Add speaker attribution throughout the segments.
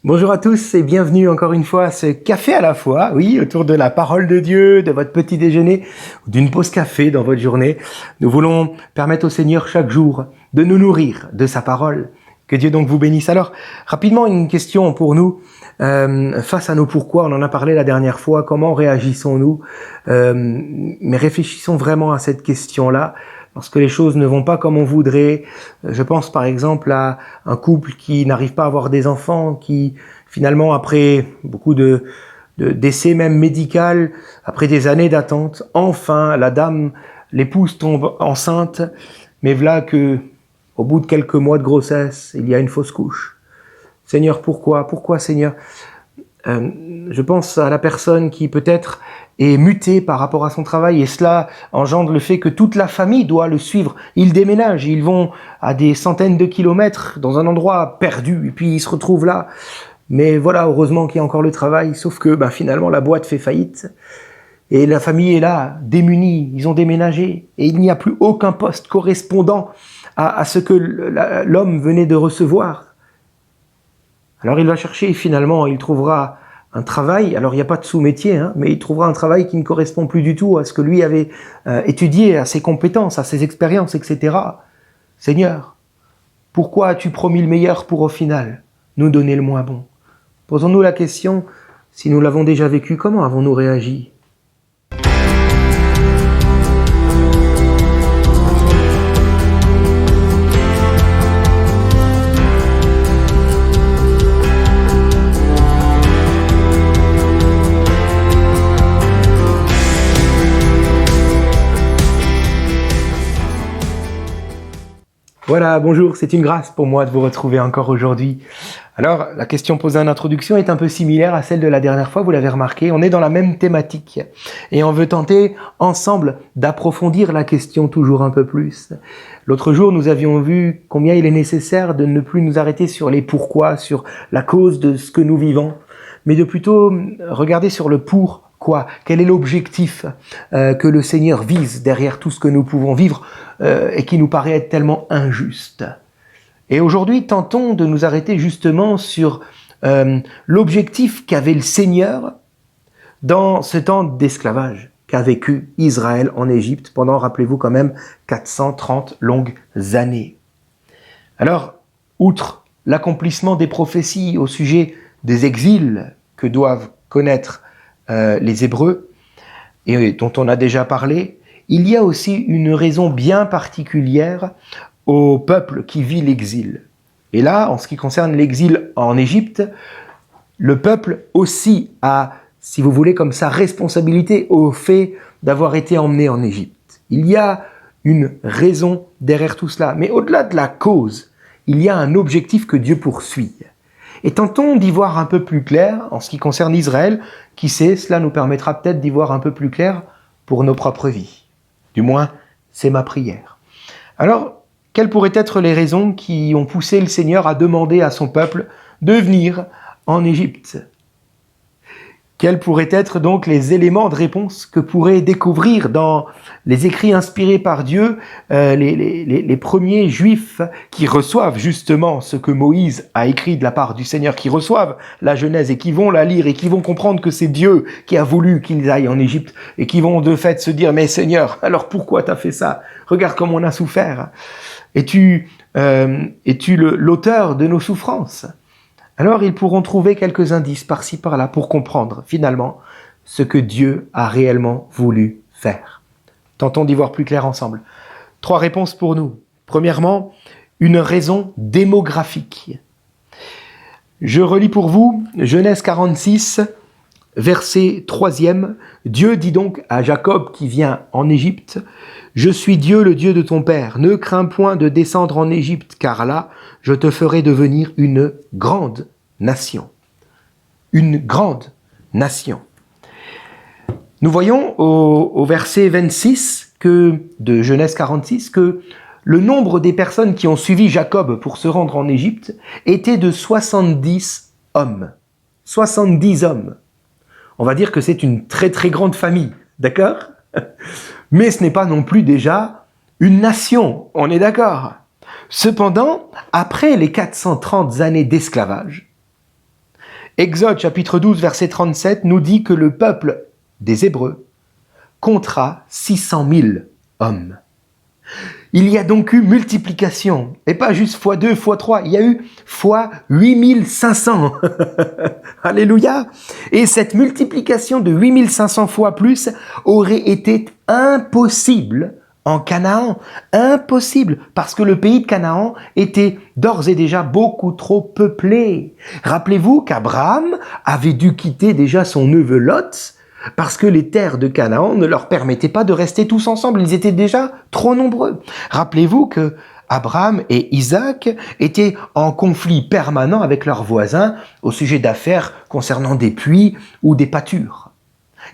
Speaker 1: Bonjour à tous et bienvenue encore une fois à ce café à la fois, oui, autour de la parole de Dieu, de votre petit déjeuner, ou d'une pause café dans votre journée. Nous voulons permettre au Seigneur chaque jour de nous nourrir de sa parole. Que Dieu donc vous bénisse. Alors, rapidement, une question pour nous. Face à nos pourquoi, on en a parlé la dernière fois, comment réagissons-nous mais réfléchissons vraiment à cette question-là. Lorsque les choses ne vont pas comme on voudrait, je pense par exemple à un couple qui n'arrive pas à avoir des enfants, qui finalement après beaucoup d'essais même médicaux, après des années d'attente, enfin l'épouse tombe enceinte, mais voilà que au bout de quelques mois de grossesse, il y a une fausse couche. Seigneur, pourquoi? Pourquoi, Seigneur? Je pense à la personne qui peut-être est mutée par rapport à son travail et cela engendre le fait que toute la famille doit le suivre. Ils déménagent, ils vont à des centaines de kilomètres dans un endroit perdu et puis ils se retrouvent là. Mais voilà, heureusement qu'il y a encore le travail, sauf que finalement la boîte fait faillite et la famille est là, démunie, ils ont déménagé et il n'y a plus aucun poste correspondant à ce que l'homme venait de recevoir. Alors il va chercher et finalement il trouvera un travail, alors il n'y a pas de sous-métier, mais il trouvera un travail qui ne correspond plus du tout à ce que lui avait étudié, à ses compétences, à ses expériences, etc. Seigneur, pourquoi as-tu promis le meilleur pour au final nous donner le moins bon? Posons-nous la question, si nous l'avons déjà vécu, comment avons-nous réagi? Voilà, bonjour, c'est une grâce pour moi de vous retrouver encore aujourd'hui. Alors, la question posée en introduction est un peu similaire à celle de la dernière fois, vous l'avez remarqué, on est dans la même thématique. Et on veut tenter ensemble d'approfondir la question toujours un peu plus. L'autre jour, nous avions vu combien il est nécessaire de ne plus nous arrêter sur les pourquoi, sur la cause de ce que nous vivons, mais de plutôt regarder sur le pourquoi. Quel est l'objectif que le Seigneur vise derrière tout ce que nous pouvons vivre et qui nous paraît être tellement injuste. Et aujourd'hui, tentons de nous arrêter justement sur l'objectif qu'avait le Seigneur dans ce temps d'esclavage qu'a vécu Israël en Égypte pendant, rappelez-vous quand même, 430 longues années. Alors, outre l'accomplissement des prophéties au sujet des exils que doivent connaître les Hébreux, et dont on a déjà parlé, il y a aussi une raison bien particulière au peuple qui vit l'exil. Et là, en ce qui concerne l'exil en Égypte, le peuple aussi a, si vous voulez, comme sa responsabilité au fait d'avoir été emmené en Égypte. Il y a une raison derrière tout cela. Mais au-delà de la cause, il y a un objectif que Dieu poursuit. Et tentons d'y voir un peu plus clair en ce qui concerne Israël. Qui sait, cela nous permettra peut-être d'y voir un peu plus clair pour nos propres vies. Du moins, c'est ma prière. Alors, quelles pourraient être les raisons qui ont poussé le Seigneur à demander à son peuple de venir en Égypte? Quels pourraient être donc les éléments de réponse que pourraient découvrir dans les écrits inspirés par Dieu les premiers Juifs qui reçoivent justement ce que Moïse a écrit de la part du Seigneur, qui reçoivent la Genèse et qui vont la lire et qui vont comprendre que c'est Dieu qui a voulu qu'ils aillent en Égypte et qui vont de fait se dire « Mais Seigneur, alors pourquoi t'as fait ça? Regarde comme on a souffert. Es-tu l'auteur de nos souffrances ?» Alors ils pourront trouver quelques indices par-ci par-là pour comprendre finalement ce que Dieu a réellement voulu faire. Tentons d'y voir plus clair ensemble. 3 réponses pour nous. Premièrement, une raison démographique. Je relis pour vous Genèse 46, verset 3e. Dieu dit donc à Jacob qui vient en Égypte, « Je suis Dieu, le Dieu de ton père. Ne crains point de descendre en Égypte, car là, je te ferai devenir une grande nation. » Une grande nation. Nous voyons au verset 26 de Genèse 46 que le nombre des personnes qui ont suivi Jacob pour se rendre en Égypte était de 70 hommes. 70 hommes. On va dire que c'est une très très grande famille, d'accord? Mais ce n'est pas non plus déjà une nation, on est d'accord? Cependant, après les 430 années d'esclavage, Exode chapitre 12 verset 37 nous dit que le peuple des Hébreux comptera 600 000 hommes. Il y a donc eu multiplication, et pas juste fois 2, fois 3, il y a eu fois 8500. Alléluia. Et cette multiplication de 8500 fois plus aurait été impossible en Canaan. Impossible, parce que le pays de Canaan était d'ores et déjà beaucoup trop peuplé. Rappelez-vous qu'Abraham avait dû quitter déjà son neveu Lot, parce que les terres de Canaan ne leur permettaient pas de rester tous ensemble. Ils étaient déjà trop nombreux. Rappelez-vous que Abraham et Isaac étaient en conflit permanent avec leurs voisins au sujet d'affaires concernant des puits ou des pâtures.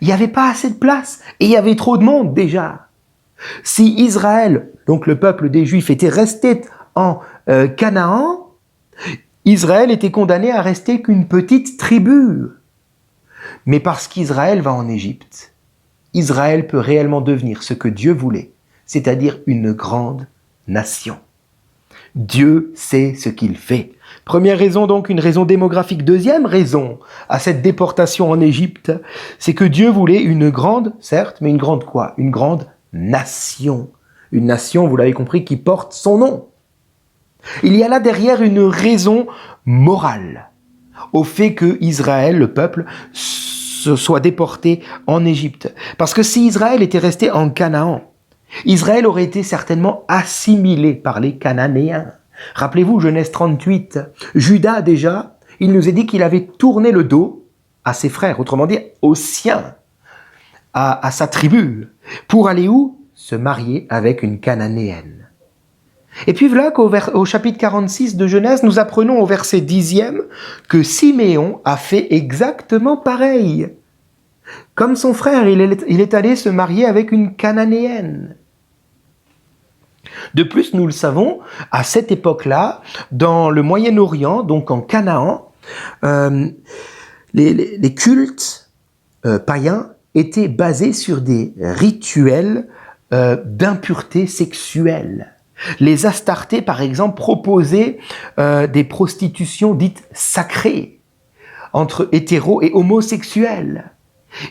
Speaker 1: Il n'y avait pas assez de place et il y avait trop de monde déjà. Si Israël, donc le peuple des Juifs, était resté en Canaan, Israël était condamné à rester qu'une petite tribu. Mais parce qu'Israël va en Égypte, Israël peut réellement devenir ce que Dieu voulait, c'est-à-dire une grande nation. Dieu sait ce qu'il fait. Première raison donc, une raison démographique. Deuxième raison à cette déportation en Égypte, c'est que Dieu voulait une grande, certes, mais une grande quoi? Une grande nation. Une nation, vous l'avez compris, qui porte son nom. Il y a là derrière une raison morale au fait que Israël, le peuple, soit déporté en Égypte. Parce que si Israël était resté en Canaan, Israël aurait été certainement assimilé par les Cananéens. Rappelez-vous, Genèse 38, Judas déjà, il nous est dit qu'il avait tourné le dos à ses frères, autrement dit aux siens, à sa tribu, pour aller où? Se marier avec une Cananéenne. Et puis voilà qu'au chapitre 46 de Genèse, nous apprenons au verset 10e que Siméon a fait exactement pareil. Comme son frère, il est allé se marier avec une Cananéenne. De plus, nous le savons, à cette époque-là, dans le Moyen-Orient, donc en Canaan, les cultes païens étaient basés sur des rituels d'impureté sexuelle. Les Astartés, par exemple, proposaient des prostitutions dites sacrées entre hétéros et homosexuels.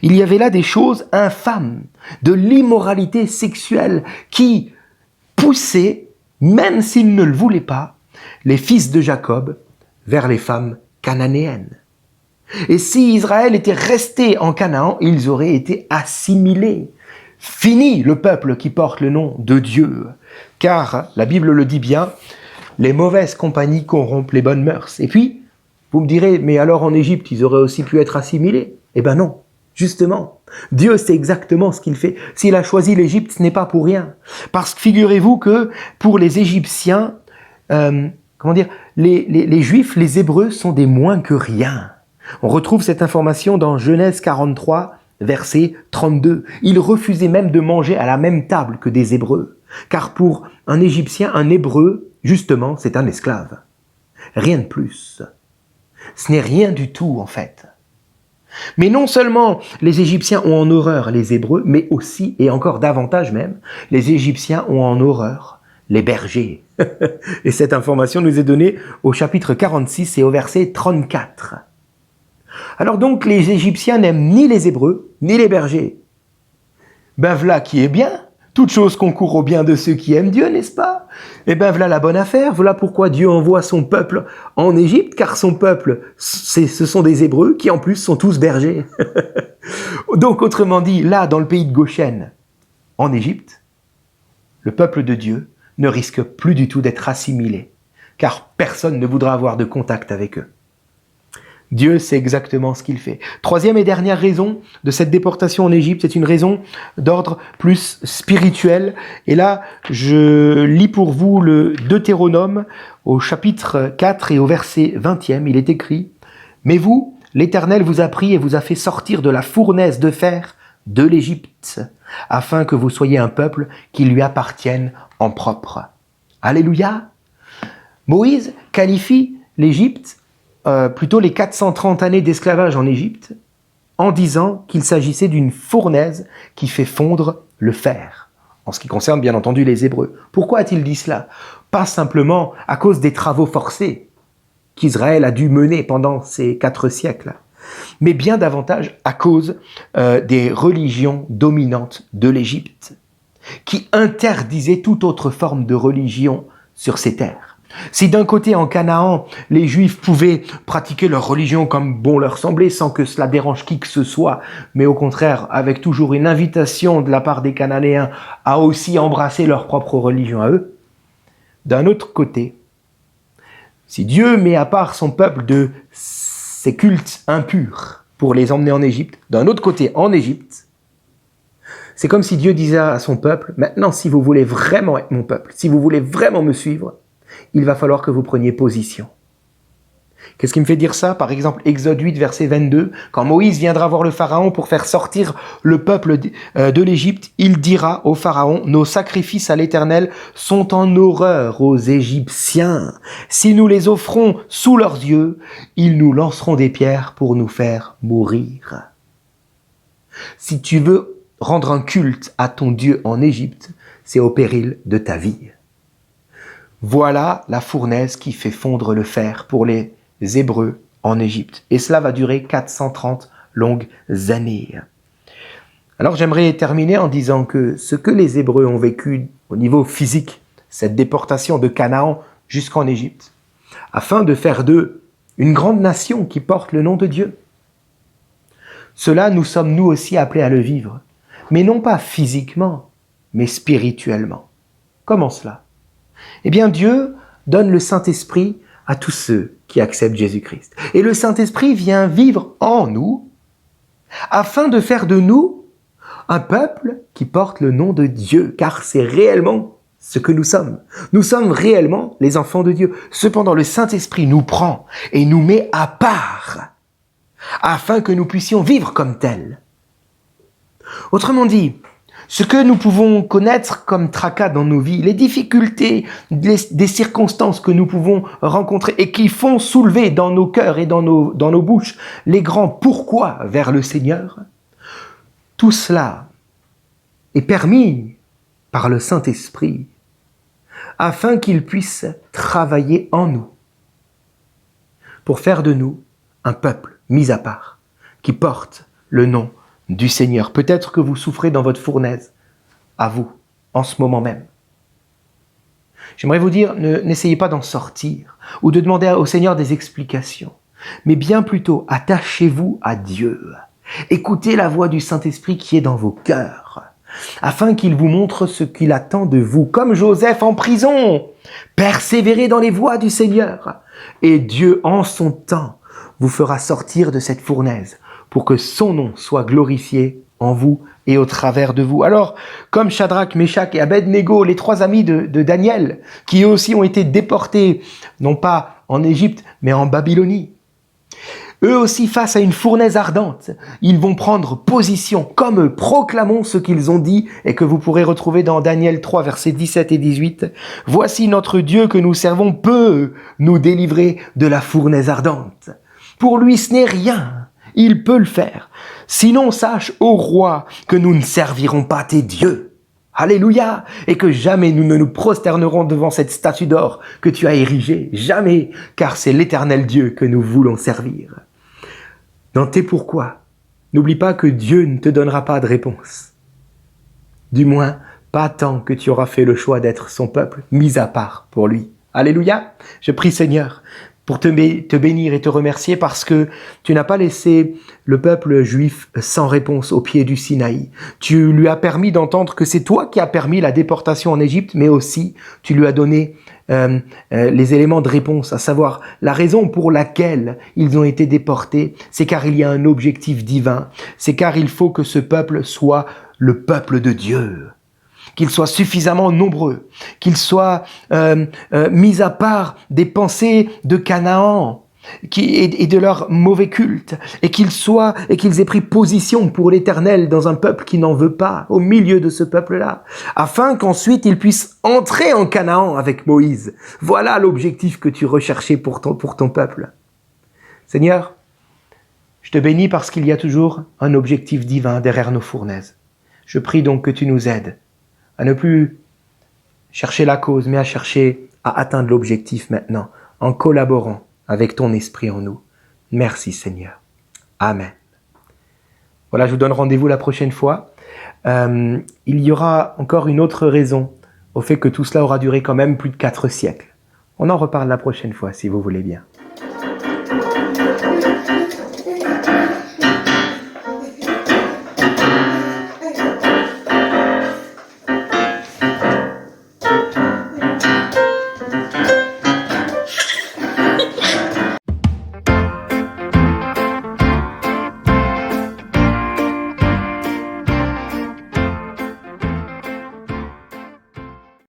Speaker 1: Il y avait là des choses infâmes, de l'immoralité sexuelle qui poussaient, même s'ils ne le voulaient pas, les fils de Jacob vers les femmes cananéennes. Et si Israël était resté en Canaan, ils auraient été assimilés. Fini le peuple qui porte le nom de Dieu. Car, la Bible le dit bien, les mauvaises compagnies corrompent les bonnes mœurs. Et puis, vous me direz, mais alors en Égypte, ils auraient aussi pu être assimilés? Eh ben non, justement. Dieu sait exactement ce qu'il fait. S'il a choisi l'Égypte, ce n'est pas pour rien. Parce que figurez-vous que pour les Égyptiens, les Juifs, les Hébreux sont des moins que rien. On retrouve cette information dans Genèse 43, verset 32. Ils refusaient même de manger à la même table que des Hébreux. Car pour un Égyptien, un Hébreu, justement, c'est un esclave. Rien de plus. Ce n'est rien du tout, en fait. Mais non seulement les Égyptiens ont en horreur les Hébreux, mais aussi, et encore davantage même, les Égyptiens ont en horreur les bergers. Et cette information nous est donnée au chapitre 46 et au verset 34. Alors donc, les Égyptiens n'aiment ni les Hébreux, ni les bergers. Ben voilà qui est bien. Toute chose concourt au bien de ceux qui aiment Dieu, n'est-ce pas? Eh ben voilà la bonne affaire, voilà pourquoi Dieu envoie son peuple en Égypte, car son peuple, ce sont des Hébreux qui en plus sont tous bergers. Donc autrement dit, là dans le pays de Goshen, en Égypte, le peuple de Dieu ne risque plus du tout d'être assimilé, car personne ne voudra avoir de contact avec eux. Dieu sait exactement ce qu'il fait. Troisième et dernière raison de cette déportation en Égypte, c'est une raison d'ordre plus spirituel. Et là, je lis pour vous le Deutéronome au chapitre 4 et au verset 20e. Il est écrit « Mais vous, l'Éternel vous a pris et vous a fait sortir de la fournaise de fer de l'Égypte, afin que vous soyez un peuple qui lui appartienne en propre. » Alléluia. Moïse qualifie l'Égypte plutôt les 430 années d'esclavage en Égypte, en disant qu'il s'agissait d'une fournaise qui fait fondre le fer, en ce qui concerne bien entendu les Hébreux. Pourquoi a-t-il dit cela? Pas simplement à cause des travaux forcés, qu'Israël a dû mener pendant ces 4 siècles, mais bien davantage à cause des religions dominantes de l'Égypte, qui interdisaient toute autre forme de religion sur ces terres. Si d'un côté en Canaan, les Juifs pouvaient pratiquer leur religion comme bon leur semblait, sans que cela dérange qui que ce soit, mais au contraire avec toujours une invitation de la part des Cananéens à aussi embrasser leur propre religion à eux, d'un autre côté, si Dieu met à part son peuple de ses cultes impurs pour les emmener en Égypte, d'un autre côté en Égypte, c'est comme si Dieu disait à son peuple, maintenant si vous voulez vraiment être mon peuple, si vous voulez vraiment me suivre, il va falloir que vous preniez position. Qu'est-ce qui me fait dire ça? Par exemple, Exode 8, verset 22, quand Moïse viendra voir le Pharaon pour faire sortir le peuple de l'Égypte, il dira au Pharaon, nos sacrifices à l'Éternel sont en horreur aux Égyptiens. Si nous les offrons sous leurs yeux, ils nous lanceront des pierres pour nous faire mourir. Si tu veux rendre un culte à ton Dieu en Égypte, c'est au péril de ta vie. Voilà la fournaise qui fait fondre le fer pour les Hébreux en Égypte. Et cela va durer 430 longues années. Alors j'aimerais terminer en disant que ce que les Hébreux ont vécu au niveau physique, cette déportation de Canaan jusqu'en Égypte, afin de faire d'eux une grande nation qui porte le nom de Dieu. Cela, nous sommes nous aussi appelés à le vivre, mais non pas physiquement, mais spirituellement. Comment cela? Eh bien, Dieu donne le Saint-Esprit à tous ceux qui acceptent Jésus-Christ. Et le Saint-Esprit vient vivre en nous, afin de faire de nous un peuple qui porte le nom de Dieu, car c'est réellement ce que nous sommes. Nous sommes réellement les enfants de Dieu. Cependant, le Saint-Esprit nous prend et nous met à part, afin que nous puissions vivre comme tels. Autrement dit, ce que nous pouvons connaître comme tracas dans nos vies, les difficultés, des circonstances que nous pouvons rencontrer et qui font soulever dans nos cœurs et dans nos bouches les grands pourquoi vers le Seigneur, tout cela est permis par le Saint-Esprit afin qu'il puisse travailler en nous pour faire de nous un peuple mis à part qui porte le nom du Seigneur. Peut-être que vous souffrez dans votre fournaise, à vous, en ce moment même. J'aimerais vous dire, n'essayez pas d'en sortir ou de demander au Seigneur des explications, mais bien plutôt attachez-vous à Dieu. Écoutez la voix du Saint-Esprit qui est dans vos cœurs, afin qu'il vous montre ce qu'il attend de vous, comme Joseph en prison. Persévérez dans les voies du Seigneur, et Dieu, en son temps, vous fera sortir de cette fournaise, pour que son nom soit glorifié en vous et au travers de vous. Alors, comme Shadrach, Meshach et Abed-Nego, les 3 amis de Daniel, qui eux aussi ont été déportés, non pas en Égypte, mais en Babylonie, eux aussi face à une fournaise ardente, ils vont prendre position, comme eux, proclamons ce qu'ils ont dit et que vous pourrez retrouver dans Daniel 3, versets 17 et 18. « Voici notre Dieu que nous servons peut nous délivrer de la fournaise ardente. Pour lui, ce n'est rien. Il peut le faire. Sinon, sache, ô roi, que nous ne servirons pas tes dieux. Alléluia. Et que jamais nous ne nous prosternerons devant cette statue d'or que tu as érigée. Jamais. Car c'est l'Éternel Dieu que nous voulons servir. Dans tes pourquoi, n'oublie pas que Dieu ne te donnera pas de réponse. Du moins, pas tant que tu auras fait le choix d'être son peuple, mis à part pour lui. Alléluia. Je prie Seigneur pour te bénir et te remercier parce que tu n'as pas laissé le peuple juif sans réponse au pied du Sinaï. Tu lui as permis d'entendre que c'est toi qui as permis la déportation en Égypte, mais aussi tu lui as donné les éléments de réponse, à savoir la raison pour laquelle ils ont été déportés, c'est car il y a un objectif divin, c'est car il faut que ce peuple soit le peuple de Dieu. Qu'il soit suffisamment nombreux, qu'il soit mis à part des pensées de Canaan et de leur mauvais culte, et qu'ils aient pris position pour l'Éternel dans un peuple qui n'en veut pas, au milieu de ce peuple-là, afin qu'ensuite ils puissent entrer en Canaan avec Moïse. Voilà l'objectif que tu recherchais pour ton peuple. Seigneur, je te bénis parce qu'il y a toujours un objectif divin derrière nos fournaises. Je prie donc que tu nous aides à ne plus chercher la cause, mais à chercher à atteindre l'objectif maintenant, en collaborant avec ton esprit en nous. Merci Seigneur. Amen. Voilà, je vous donne rendez-vous la prochaine fois. Il y aura encore une autre raison au fait que tout cela aura duré quand même plus de 4 siècles. On en reparle la prochaine fois si vous voulez bien.